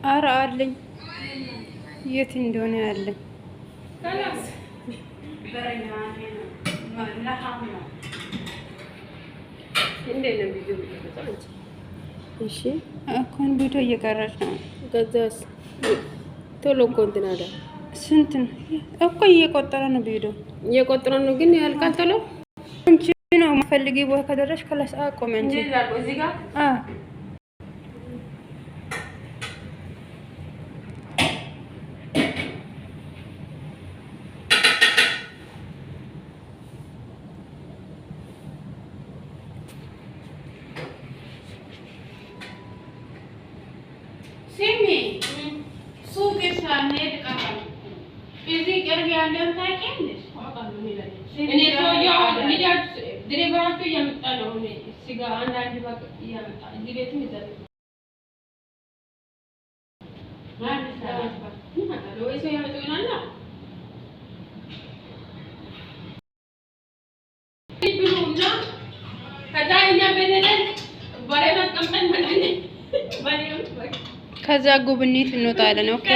ኧረ አለኝ የት እንደሆነ ያለኝ እሺ እኮን ቪዲዮ እየቀረጽ ነው። ከዛስ ቶሎ እኮ እንትን አለ። ስንት ነው እኮ እየቆጠረ ነው። ቪዲዮ እየቆጠረ ነው ግን ያልቃል ቶሎ። አንቺ ነው የምፈልጊ ቦታ ከደረሽ ከላስ አቆም እንጂ እዚህ ጋር ሲሚ ሱቅ ሳንሄድ ቀረን። እዚህ ቅርብ ያለውን ታውቂያለሽ? እኔ ሰውዬው ልጃች ድሬባቸው እያመጣ ነው። እኔ ስጋ አንዳንድ በቃ እያመጣ እዚህ ቤትም ይዘል ወይ ሰው ያመጡ ይሆናል። ብሉና ከዛ እኛ በነደን ባሬና ቀምጠን መጣን። ከዛ ጉብኝት እንወጣለን። ኦኬ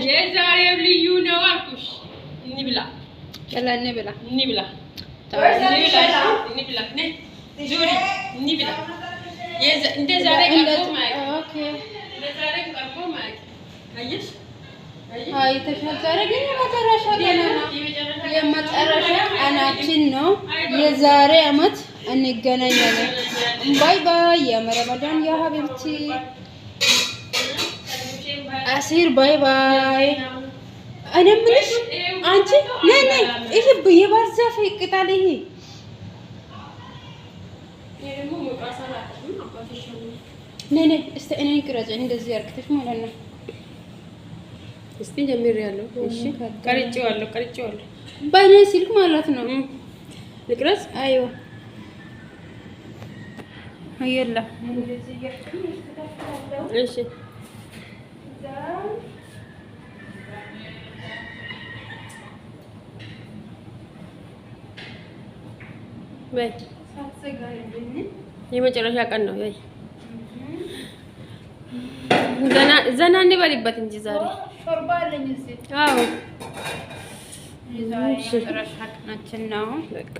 የዛሬው ልዩ ነው አልኩሽ። እንብላ እንብላ እንብላ እንብላ ዙሪ እንብላ። እንደ ዛሬ ቀርቦ ማለት ኦኬ፣ እንደ ዛሬ ቀርቦ ማለት አየሽ አይተሻል። ዛሬ ግን የመጨረሻ ቀን ነው። የመጨረሻ ቀናችን ነው። የዛሬ አመት እንገናኛለን። ባይ ባይ። የረመዳን ያ ሀቢብቲ አሲር ባይ ባይ። እኔ የምልሽ አንቺ ነይ ነይ፣ ይሄ የባህር ዛፍ ቅጠል ይሄ ነይ ነይ፣ እስቲ እኔን ቅረጭ እንደዚህ አርክተሽ ማለት ነው። እስቲ ጀምሬያለሁ። እሺ ቀርጬዋለሁ በእኔ ስልክ ማለት ነው። ልቅረጽ? አይዋ አየላ እሺ በይ የመጨረሻ ቀን ነው። በይ ዘና እንበልበት እንጂ ዛሬ ሾርባ አለኝ እዚህ። አዎ የዛሬ የመጨረሻ ቀናችን ነው። በቃ